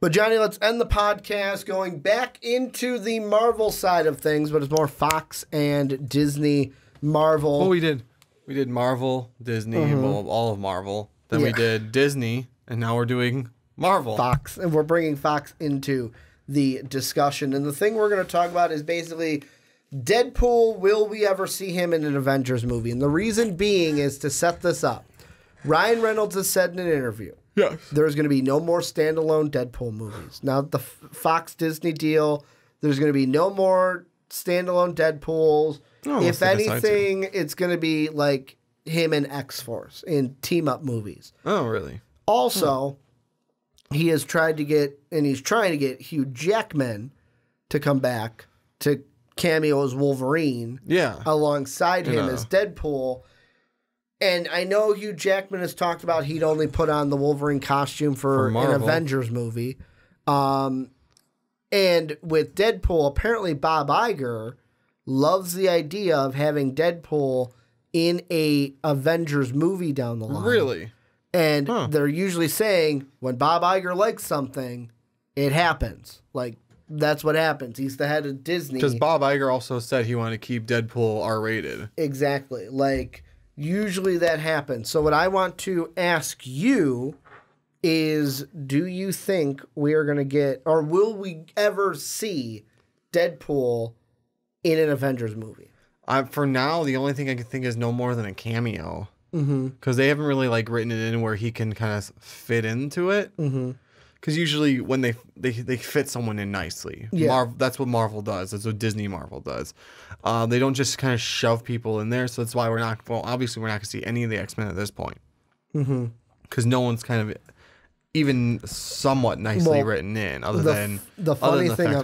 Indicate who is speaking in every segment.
Speaker 1: But Johnny, let's end the podcast going back into the Marvel side of things, but it's more Fox and Disney. Marvel.
Speaker 2: Well, we did Marvel, Disney, well, all of Marvel. Then we did Disney, and now we're doing Marvel.
Speaker 1: Fox, and we're bringing Fox into the discussion. And the thing we're going to talk about is basically Deadpool. Will we ever see him in an Avengers movie? And the reason being is to set this up. Ryan Reynolds has said in an interview, there's going to be no more standalone Deadpool movies. Now, the Fox Disney deal, there's going to be no more standalone Deadpools. Oh, if anything, it's going to be like him and X-Force in team-up movies.
Speaker 2: Oh, really?
Speaker 1: Also, he is trying to get Hugh Jackman to come back to cameo as Wolverine.
Speaker 2: Yeah.
Speaker 1: Alongside him as Deadpool. And I know Hugh Jackman has talked about he'd only put on the Wolverine costume for an Avengers movie. And with Deadpool, apparently Bob Iger loves the idea of having Deadpool in a Avengers movie down the line.
Speaker 2: Really?
Speaker 1: And they're usually saying when Bob Iger likes something, it happens. Like, that's what happens. He's the head of Disney.
Speaker 2: Because Bob Iger also said he wanted to keep Deadpool R-rated.
Speaker 1: Exactly. Like, usually that happens. So what I want to ask you is, do you think we are going to get, or will we ever see Deadpool in an Avengers movie?
Speaker 2: For now, the only thing I can think is no more than a cameo. Because they haven't really like written it in where he can kind of fit into it. Because usually when they fit someone in nicely. That's what Marvel does. That's what Disney Marvel does. They don't just kind of shove people in there. So that's why obviously we're not going to see any of the X-Men at this point. Because no one's kind of even somewhat nicely written in, other than the fact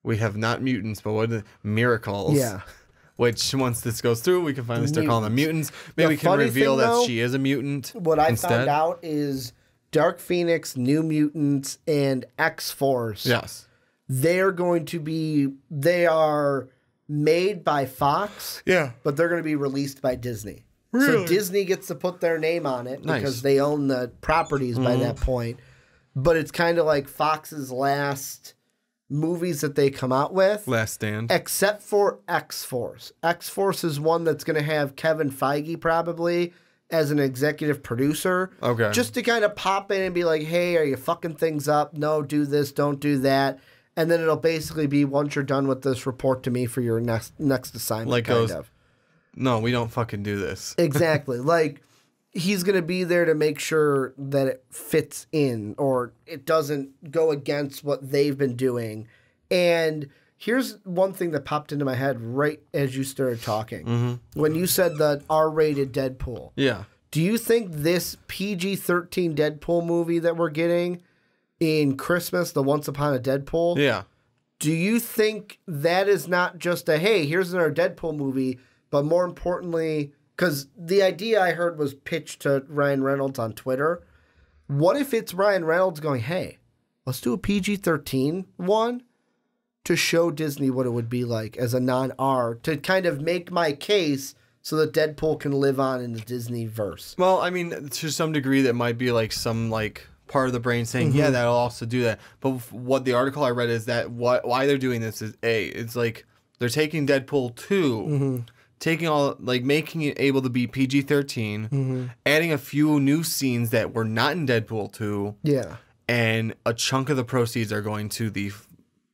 Speaker 2: we have not mutants, but miracles.
Speaker 1: Yeah.
Speaker 2: Which, once this goes through, we can finally start calling them mutants. Maybe we can reveal that she is a mutant.
Speaker 1: What I found out is Dark Phoenix, New Mutants, and X-Force.
Speaker 2: Yes.
Speaker 1: They are made by Fox.
Speaker 2: Yeah.
Speaker 1: But they're going to be released by Disney.
Speaker 2: Really?
Speaker 1: So Disney gets to put their name on it because they own the properties by that point. But it's kind of like Fox's last movies that they come out with.
Speaker 2: Last stand.
Speaker 1: Except for X-Force. X-Force is one that's going to have Kevin Feige probably as an executive producer. Okay. Just to kind of pop in and be like, hey, are you fucking things up? No, do this, don't do that. And then it'll basically be, once you're done with this, report to me for your next assignment.
Speaker 2: Like no, we don't fucking do this.
Speaker 1: Exactly. Like, he's going to be there to make sure that it fits in or it doesn't go against what they've been doing. And here's one thing that popped into my head right as you started talking. When you said the R-rated Deadpool.
Speaker 2: Yeah.
Speaker 1: Do you think this PG-13 Deadpool movie that we're getting in Christmas, the Once Upon a Deadpool?
Speaker 2: Yeah.
Speaker 1: Do you think that is not just a, hey, here's our Deadpool movie, but more importantly, because the idea I heard was pitched to Ryan Reynolds on Twitter. What if it's Ryan Reynolds going, hey, let's do a PG-13 one to show Disney what it would be like as a non-R, to kind of make my case so that Deadpool can live on in the Disney verse?
Speaker 2: Well, I mean, to some degree, that might be like some like part of the brain saying, yeah, that'll also do that. But what the article I read is that why they're doing this is, it's like they're taking Deadpool 2, taking making it able to be PG-13, adding a few new scenes that were not in Deadpool 2.
Speaker 1: Yeah.
Speaker 2: And a chunk of the proceeds are going to the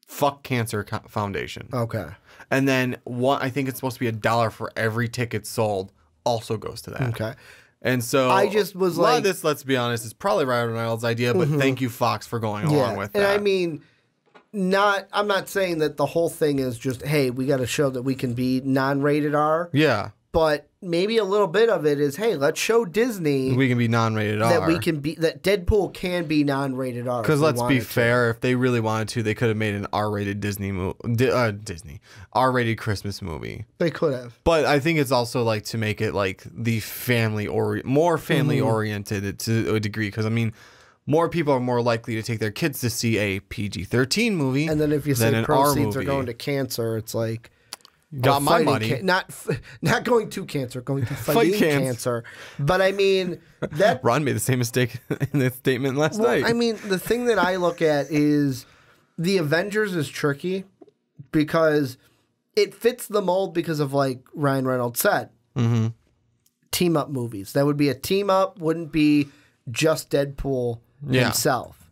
Speaker 2: Fuck Cancer Foundation.
Speaker 1: Okay.
Speaker 2: And then I think it's supposed to be $1 for every ticket sold also goes to that. Okay. And so
Speaker 1: I just was
Speaker 2: a lot of this, let's be honest, is probably Ryan Reynolds' idea, but thank you, Fox, for going along with that.
Speaker 1: And I mean, I'm not saying that the whole thing is just, hey, we got to show that we can be non-rated R.
Speaker 2: Yeah.
Speaker 1: But maybe a little bit of it is, hey, let's show Disney
Speaker 2: we can be non-rated R.
Speaker 1: That Deadpool can be non-rated R.
Speaker 2: Because let's be fair, if they really wanted to, they could have made an R-rated R-rated Christmas movie.
Speaker 1: They could have.
Speaker 2: But I think it's also like to make it like the more family oriented to a degree. Because I mean, more people are more likely to take their kids to see a PG-13 movie.
Speaker 1: And then if you say proceeds are going to cancer, it's like,
Speaker 2: Got my money.
Speaker 1: Not going to cancer, going to fighting cancer. But I mean, that
Speaker 2: Ron made the same mistake in the statement last night.
Speaker 1: I mean, the thing that I look at is the Avengers is tricky because it fits the mold because of like Ryan Reynolds said.
Speaker 2: Mm-hmm.
Speaker 1: Team up movies. That would be a team up, wouldn't be just Deadpool himself.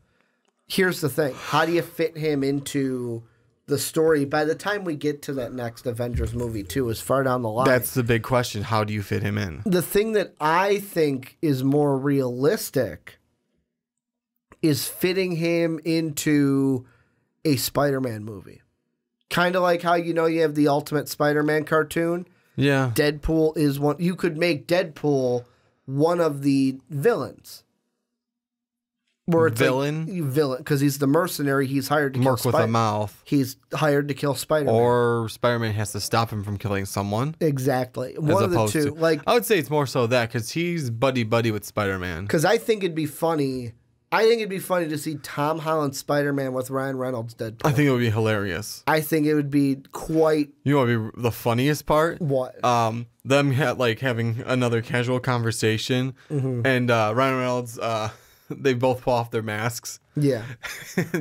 Speaker 1: Here's the thing. How do you fit him into the story by the time we get to that next Avengers movie too, is far down the line?
Speaker 2: That's the big question. How do you fit him in?
Speaker 1: The thing that I think is more realistic is fitting him into a Spider-Man movie. Kind of like how, you know, you have the Ultimate Spider-Man cartoon.
Speaker 2: Yeah.
Speaker 1: Deadpool is one. You could make Deadpool one of the villains. Where it's
Speaker 2: villain?
Speaker 1: Like, villain, because he's the mercenary. He's hired to kill
Speaker 2: Mark with a mouth.
Speaker 1: He's hired to kill Spider-Man.
Speaker 2: Or Spider-Man has to stop him from killing someone.
Speaker 1: Exactly. One of the two. Like,
Speaker 2: I would say it's more so that because he's buddy-buddy with Spider-Man.
Speaker 1: Because I think it'd be funny. I think it'd be funny to see Tom Holland Spider-Man with Ryan Reynolds Deadpool.
Speaker 2: I think it would be hilarious.
Speaker 1: I think it would be quite...
Speaker 2: You know what would be the funniest part?
Speaker 1: What?
Speaker 2: Them having another casual conversation, and Ryan Reynolds, they both pull off their masks.
Speaker 1: Yeah.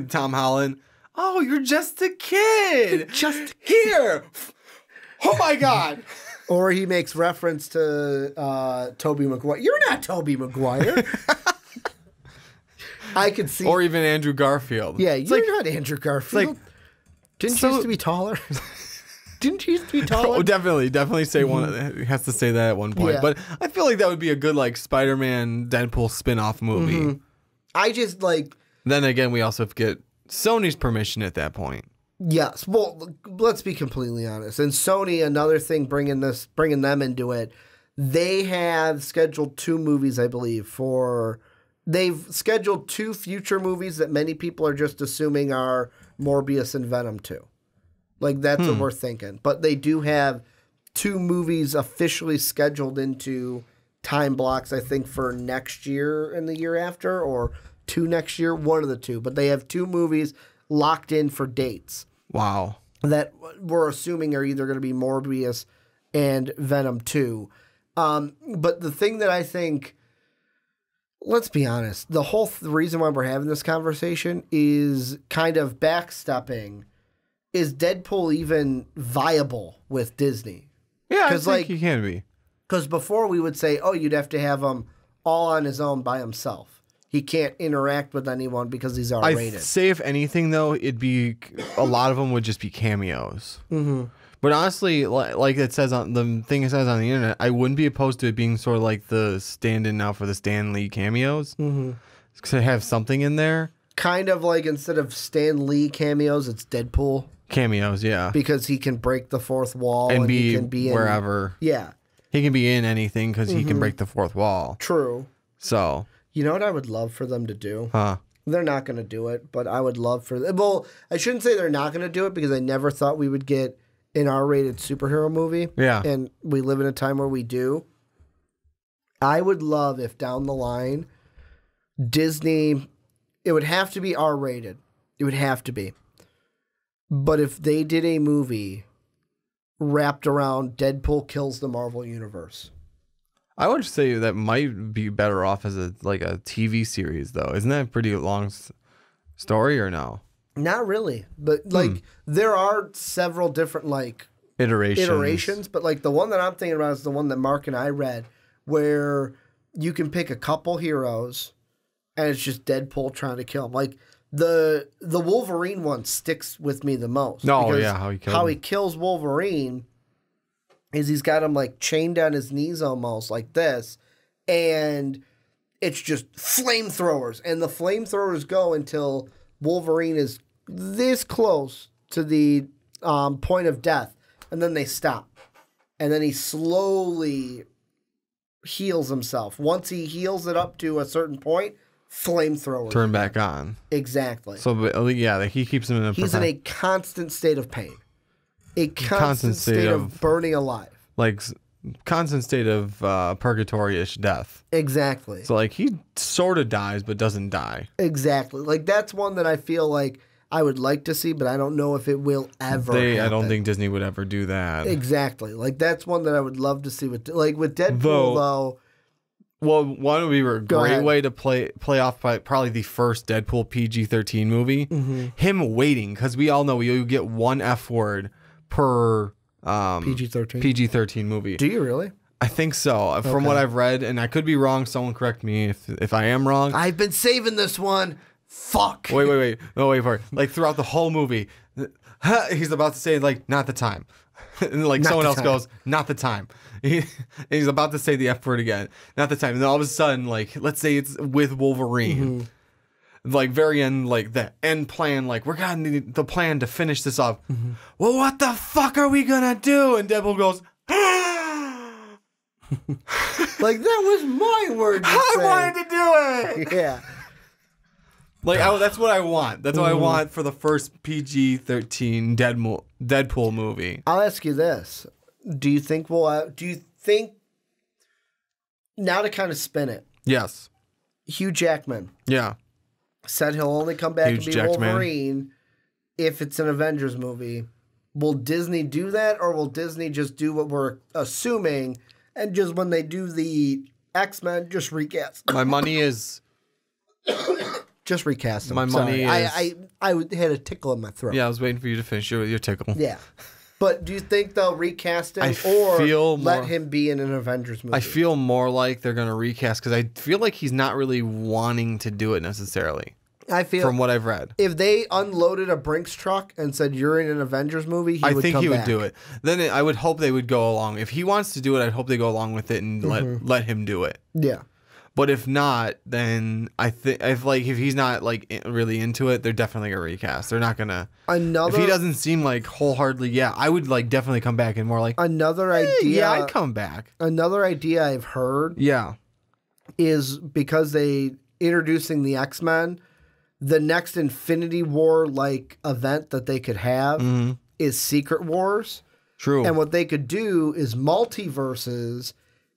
Speaker 2: Tom Holland, oh, you're just a kid.
Speaker 1: Just
Speaker 2: here. Oh my God.
Speaker 1: Or he makes reference to Tobey Maguire. You're not Tobey Maguire. I could see.
Speaker 2: Or even Andrew Garfield.
Speaker 1: Yeah, you're not Andrew Garfield.
Speaker 2: Like,
Speaker 1: Didn't you used to be taller? Didn't you used to be taller?
Speaker 2: Oh, definitely say one. Has to say that at one point.
Speaker 1: Yeah.
Speaker 2: But I feel like that would be a good like Spider-Man Deadpool spin-off movie.
Speaker 1: I just like.
Speaker 2: Then again, we also have to get Sony's permission at that point.
Speaker 1: Yes. Well, let's be completely honest. And Sony, another thing, bringing them into it. They have scheduled 2 movies, I believe, for. They've scheduled 2 future movies that many people are just assuming are Morbius and Venom 2. Like, that's what we're thinking. But they do have 2 movies officially scheduled into time blocks, I think, for next year and the year after, or 2 next year, one of the 2. But they have 2 movies locked in for dates.
Speaker 2: Wow.
Speaker 1: That we're assuming are either going to be Morbius and Venom 2. But the thing that I think... Let's be honest. The whole reason why we're having this conversation is kind of backstepping. Is Deadpool even viable with Disney?
Speaker 2: Yeah, I think he can be.
Speaker 1: Because before we would say, oh, you'd have to have him all on his own by himself. He can't interact with anyone because he's R-rated.
Speaker 2: I'd say if anything, though, it'd be a lot of them would just be cameos. Mm-hmm. But honestly, like it says on the thing it says on the internet, I wouldn't be opposed to it being sort of like the stand-in now for the Stan Lee cameos. Mm-hmm. To have something in there.
Speaker 1: Kind of like instead of Stan Lee cameos, it's Deadpool.
Speaker 2: Cameos, yeah.
Speaker 1: Because he can break the fourth wall.
Speaker 2: And
Speaker 1: he can be
Speaker 2: wherever.
Speaker 1: Yeah.
Speaker 2: He can be in anything because he can break the fourth wall.
Speaker 1: True.
Speaker 2: So.
Speaker 1: You know what I would love for them to do?
Speaker 2: Huh.
Speaker 1: They're not going to do it, but I would love for them. Well, I shouldn't say they're not going to do it because I never thought we would get an R-rated superhero movie.
Speaker 2: Yeah.
Speaker 1: And we live in a time where we do. I would love if down the line, Disney, it would have to be R-rated. It would have to be. But if they did a movie wrapped around Deadpool kills the Marvel Universe.
Speaker 2: I would say that might be better off as a TV series, though. Isn't that a pretty long story or no?
Speaker 1: Not really, but like there are several different like iterations, but like the one that I'm thinking about is the one that Mark and I read, where you can pick a couple heroes, and it's just Deadpool trying to kill him. Like the Wolverine one sticks with me the most.
Speaker 2: Oh yeah, how
Speaker 1: he kills Wolverine is he's got him like chained on his knees almost like this, and it's just flamethrowers, and the flamethrowers go until Wolverine is this close to the point of death, and then they stop. And then he slowly heals himself. Once he heals it up to a certain point, flamethrowers
Speaker 2: turn back on.
Speaker 1: Exactly.
Speaker 2: So, yeah, he keeps him in a...
Speaker 1: He's in a constant state of pain. A constant state of burning alive.
Speaker 2: Like... constant state of purgatory-ish death.
Speaker 1: Exactly.
Speaker 2: So, like, he sort of dies, but doesn't die.
Speaker 1: Exactly. Like, that's one that I feel like I would like to see, but I don't know if it will ever happen.
Speaker 2: I don't think Disney would ever do that.
Speaker 1: Exactly. Like, that's one that I would love to see. With Deadpool, though.
Speaker 2: Well, one would be a great way to play off probably the first Deadpool PG-13 movie. Him waiting, because we all know you get one F word per PG-13 movie.
Speaker 1: Do you really?
Speaker 2: I think so. From what I've read, and I could be wrong. Someone correct me if I am wrong.
Speaker 1: I've been saving this one. Fuck.
Speaker 2: Wait. No, wait for it. Like, throughout the whole movie, he's about to say, like, not the time. And, like, someone else goes, not the time. He's about to say the F word again. Not the time. And then all of a sudden, like, let's say it's with Wolverine. Like, very end, like, the end plan, like, we're gonna need the plan to finish this off. Well, what the fuck are we gonna do? And Deadpool goes,
Speaker 1: like, that was my word.
Speaker 2: I wanted to do it.
Speaker 1: Yeah.
Speaker 2: Like, that's what I want. That's what I want for the first PG-13 Deadpool movie.
Speaker 1: I'll ask you this: do you think now to kind of spin it?
Speaker 2: Yes.
Speaker 1: Hugh Jackman.
Speaker 2: Yeah.
Speaker 1: Said he'll only come back and be
Speaker 2: Jackman.
Speaker 1: Wolverine if it's an Avengers movie. Will Disney do that, or will Disney just do what we're assuming, and just when they do the X-Men, just recast?
Speaker 2: My money is...
Speaker 1: Just recast them.
Speaker 2: My money is...
Speaker 1: I had a tickle in my throat.
Speaker 2: Yeah, I was waiting for you to finish your tickle.
Speaker 1: Yeah. But do you think they'll recast him let him be in an Avengers movie?
Speaker 2: I feel more like they're going to recast because I feel like he's not really wanting to do it necessarily.
Speaker 1: I feel
Speaker 2: from what I've read.
Speaker 1: If they unloaded a Brinks truck and said you're in an Avengers movie, he would
Speaker 2: do it. Then I would hope they would go along. If he wants to do it, I'd hope they go along with it and let him do it.
Speaker 1: Yeah.
Speaker 2: But if not, then if he's not like really into it, they're definitely gonna recast. They're not gonna. If he doesn't seem like wholeheartedly, I would like definitely come back and more like
Speaker 1: another idea.
Speaker 2: Yeah, I'd come back.
Speaker 1: Another idea I've heard.
Speaker 2: Yeah,
Speaker 1: is because they introducing the X-Men, the next Infinity War like event that they could have is Secret Wars.
Speaker 2: True.
Speaker 1: And what they could do is multiverses.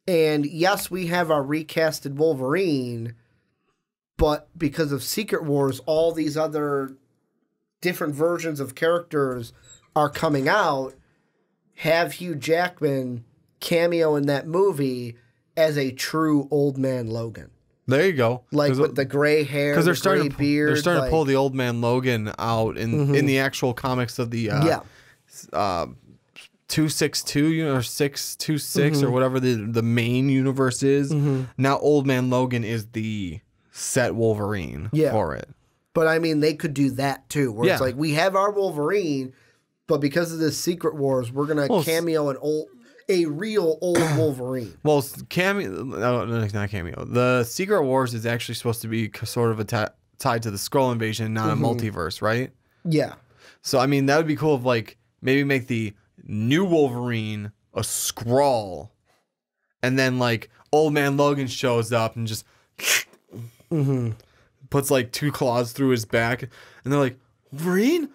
Speaker 1: And yes, we have our recasted Wolverine, but because of Secret Wars, all these other different versions of characters are coming out. Have Hugh Jackman cameo in that movie as a true Old Man Logan.
Speaker 2: There you go.
Speaker 1: Like with the gray hair, because
Speaker 2: they're starting to pull the Old Man Logan out in the actual comics of the 262 or 626 or whatever the main universe is. Now Old Man Logan is the set Wolverine for it.
Speaker 1: But I mean, they could do that too, where it's like we have our Wolverine, but because of this Secret Wars, we're gonna cameo a real old Wolverine.
Speaker 2: Well, no, not cameo. The Secret Wars is actually supposed to be sort of tied to the Skrull invasion, not a multiverse, right?
Speaker 1: Yeah.
Speaker 2: So I mean, that would be cool if like maybe make the new Wolverine a Skrull, and then like Old Man Logan shows up and just puts like 2 claws through his back, and they're like, Wolverine,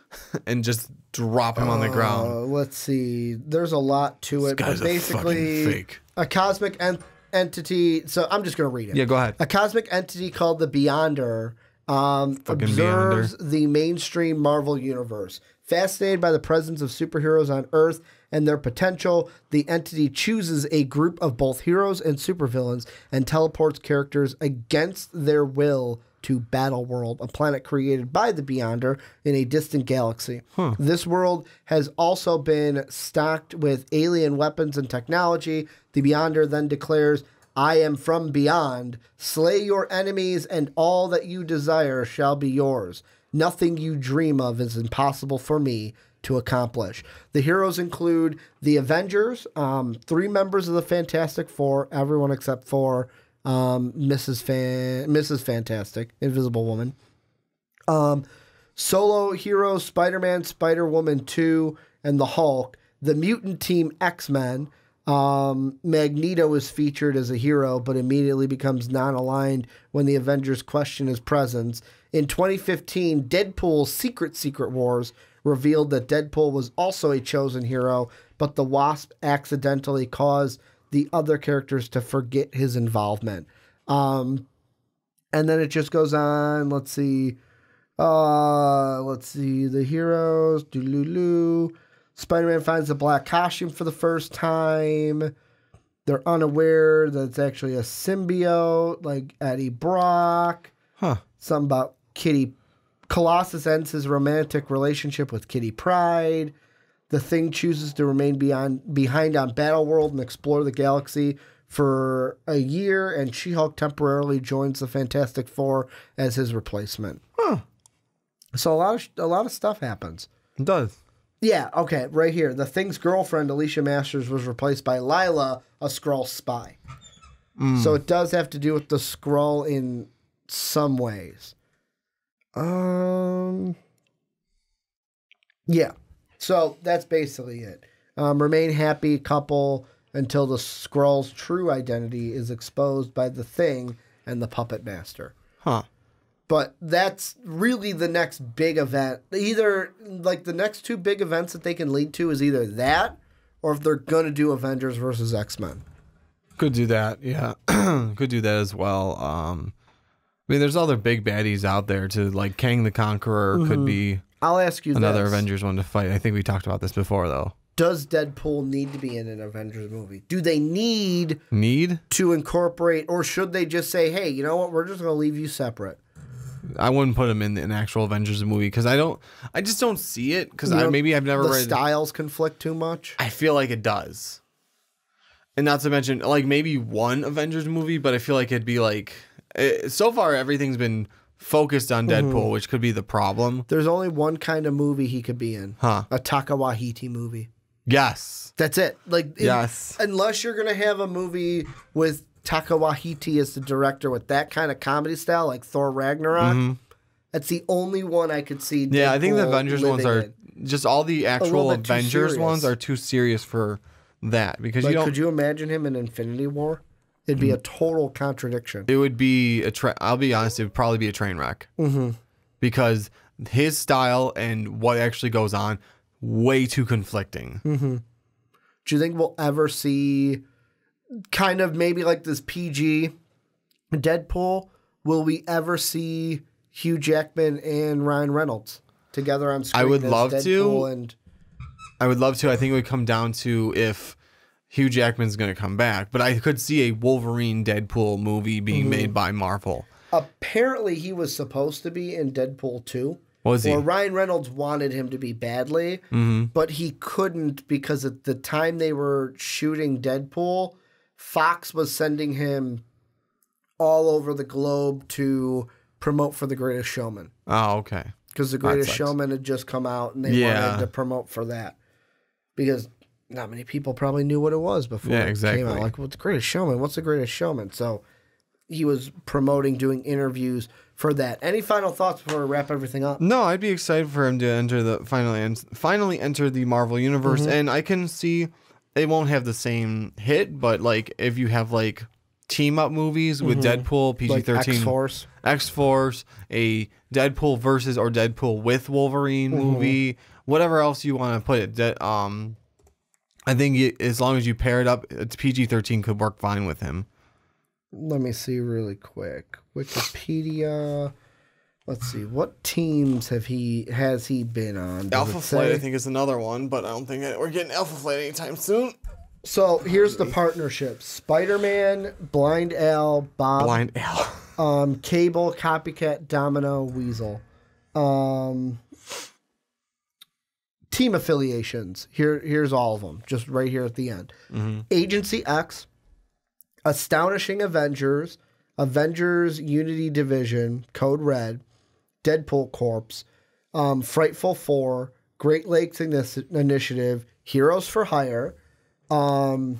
Speaker 2: and just drop him on the ground.
Speaker 1: Let's see. There's a lot to it, but basically a cosmic entity. So I'm just gonna read it.
Speaker 2: Yeah, go ahead.
Speaker 1: A cosmic entity called the Beyonder observes the mainstream Marvel universe. Fascinated by the presence of superheroes on Earth and their potential, the entity chooses a group of both heroes and supervillains and teleports characters against their will to Battleworld, a planet created by the Beyonder in a distant galaxy. This world has also been stocked with alien weapons and technology. The Beyonder then declares, I am from beyond. Slay your enemies and all that you desire shall be yours. Nothing you dream of is impossible for me to accomplish. The heroes include the Avengers, 3 members of the Fantastic Four, everyone except for Mrs. Fantastic, Invisible Woman. Solo heroes, Spider-Man, Spider-Woman 2, and the Hulk. The mutant team X-Men. Magneto is featured as a hero, but immediately becomes non-aligned when the Avengers question his presence. In 2015, Deadpool's Secret Wars revealed that Deadpool was also a chosen hero, but the Wasp accidentally caused the other characters to forget his involvement. And then it just goes on. Let's see. Let's see. The heroes. Dooloo. Spider-Man finds the black costume for the first time. They're unaware that it's actually a symbiote, like Eddie Brock.
Speaker 2: Huh.
Speaker 1: Something about Kitty. Colossus ends his romantic relationship with Kitty Pryde. The Thing chooses to remain behind on Battleworld and explore the galaxy for a year, and She-Hulk temporarily joins the Fantastic Four as his replacement.
Speaker 2: Huh.
Speaker 1: So a lot of stuff happens.
Speaker 2: It does.
Speaker 1: Yeah, okay, right here. The Thing's girlfriend, Alicia Masters, was replaced by Lila, a Skrull spy. So it does have to do with the Skrull in some ways. Yeah. So that's basically it. Remain happy couple until the Skrull's true identity is exposed by the Thing and the Puppet Master.
Speaker 2: Huh.
Speaker 1: But that's really the next big event. Either, like, the next two big events that they can lead to is either that, or if they're going to do Avengers versus X-Men.
Speaker 2: Could do that, yeah. Could do that as well. I mean, there's other big baddies out there, too. Like, Kang the Conqueror could be
Speaker 1: I'll ask you
Speaker 2: another
Speaker 1: this.
Speaker 2: Avengers one to fight. I think we talked about this before, though.
Speaker 1: Does Deadpool need to be in an Avengers movie? Do they need
Speaker 2: Need?
Speaker 1: to incorporate, or should they just say, hey, you know what, we're just going to leave you separate?
Speaker 2: I wouldn't put him in an actual Avengers movie because I just don't see it because maybe I've never
Speaker 1: the
Speaker 2: read.
Speaker 1: styles conflict too much.
Speaker 2: I feel like it does, and not to mention like maybe one Avengers movie, but I feel like it'd be like so far everything's been focused on Deadpool, which could be the problem.
Speaker 1: There's only one kind of movie he could be in,
Speaker 2: Huh?
Speaker 1: a Taka Waititi movie.
Speaker 2: Yes.
Speaker 1: That's it. Like
Speaker 2: Yes.
Speaker 1: Unless you're gonna have a movie with Taka Waititi as the director with that kind of comedy style, like Thor Ragnarok. That's the only one I could see.
Speaker 2: Yeah, I think the
Speaker 1: Deadpool
Speaker 2: Avengers ones are
Speaker 1: in.
Speaker 2: just all the actual
Speaker 1: bit too
Speaker 2: Avengers ones
Speaker 1: serious.
Speaker 2: are too serious for that because
Speaker 1: Like,
Speaker 2: you don't.
Speaker 1: could you imagine him in Infinity War? It'd be a total contradiction.
Speaker 2: It would be I'll be honest, it would probably be a train wreck. Because his style and what actually goes on, way too conflicting.
Speaker 1: Do you think we'll ever see kind of maybe like this PG Deadpool? Will we ever see Hugh Jackman and Ryan Reynolds together on screen?
Speaker 2: I would
Speaker 1: as
Speaker 2: love
Speaker 1: Deadpool
Speaker 2: to.
Speaker 1: And
Speaker 2: I would love to. I think it would come down to if Hugh Jackman's going to come back. But I could see a Wolverine Deadpool movie being made by Marvel.
Speaker 1: apparently he was supposed to be in Deadpool 2.
Speaker 2: Was he?
Speaker 1: Or Ryan Reynolds wanted him to be badly, but he couldn't because at the time they were shooting Deadpool, Fox was sending him all over the globe to promote for The Greatest Showman.
Speaker 2: Oh, okay.
Speaker 1: Because The Greatest Showman had just come out and they wanted to promote for that. Because not many people probably knew what it was before it came out. Like, what's The Greatest Showman? What's The Greatest Showman? So he was promoting, doing interviews for that. Any final thoughts before we wrap everything up?
Speaker 2: No, I'd be excited for him to enter the finally enter the Marvel universe, and I can see it won't have the same hit, but like if you have like team up movies with Deadpool, PG-13,
Speaker 1: like X-Force,
Speaker 2: X-Force, a Deadpool versus or Deadpool with Wolverine movie, whatever else you want to put it. I think as long as you pair it up, it's PG-13 could work fine with him.
Speaker 1: Let me see really quick. Wikipedia. Let's see. What teams has he been on?
Speaker 2: Alpha Flight, I think, is another one, but I don't think we're getting Alpha Flight anytime soon.
Speaker 1: So here's the partnership: Spider-Man, Blind Al, Bob,
Speaker 2: Blind Al,
Speaker 1: Cable, Copycat, Domino, Weasel. Team affiliations. Here's all of them, just right here at the end. Agency X, Astonishing Avengers, Avengers Unity Division, Code Red, Deadpool Corps, Frightful Four, Great Lakes Initiative, Heroes for Hire, Landu,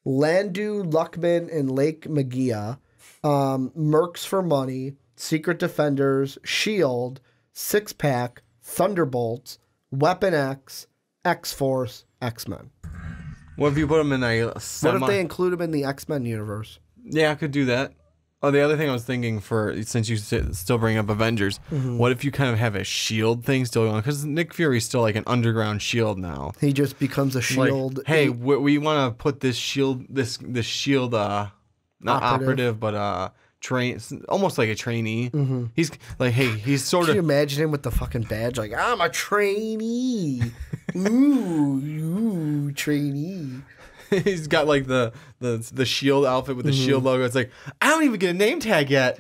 Speaker 1: Luckman, and Lake Magia, Mercs for Money, Secret Defenders, Shield, Six Pack, Thunderbolts, Weapon X, X-Force, X-Men.
Speaker 2: What if you put them in a
Speaker 1: What if they include them in the X-Men universe?
Speaker 2: Yeah, I could do that. Oh, the other thing I was thinking since you still bring up Avengers, what if you kind of have a S.H.I.E.L.D. thing still going on? Because Nick Fury's still like an underground S.H.I.E.L.D. now.
Speaker 1: He just becomes a S.H.I.E.L.D.
Speaker 2: Like, hey, we want to put this S.H.I.E.L.D., this S.H.I.E.L.D., not operative, but almost like a trainee. He's like, hey, he's sort
Speaker 1: Can
Speaker 2: of.
Speaker 1: you imagine him with the fucking badge? Like, I'm a trainee. Ooh, trainee.
Speaker 2: He's got like the shield outfit with the shield logo. It's like, I don't even get a name tag yet.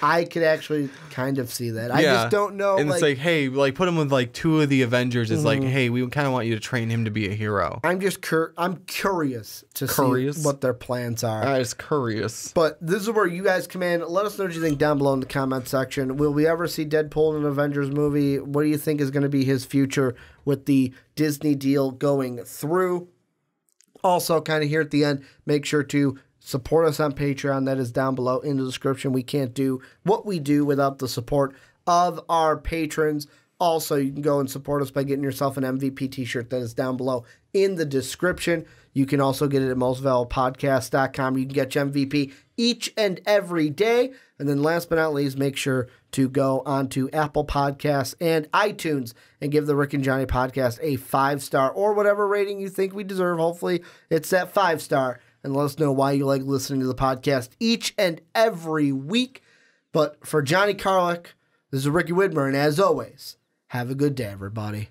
Speaker 1: I could actually kind of see that. I just don't know.
Speaker 2: And it's like, hey, like put him with like 2 of the Avengers. It's like, hey, we kind of want you to train him to be a hero.
Speaker 1: I'm just I'm curious to see what their plans are.
Speaker 2: I was curious.
Speaker 1: But this is where you guys come in. Let us know what you think down below in the comment section. Will we ever see Deadpool in an Avengers movie? What do you think is going to be his future with the Disney deal going through? Also, kind of here at the end, make sure to support us on Patreon. That is down below in the description. We can't do what we do without the support of our patrons. Also, you can go and support us by getting yourself an MVP t-shirt. That is down below in the description. You can also get it at mostvaluablepodcast.com. You can get your MVP each and every day. And then last but not least, make sure to go onto Apple Podcasts and iTunes and give the Rick and Johnny podcast a 5-star or whatever rating you think we deserve. Hopefully, it's that 5-star. And let us know why you like listening to the podcast each and every week. But for Johnny Karlic, this is Ricky Widmer, and as always, have a good day, everybody.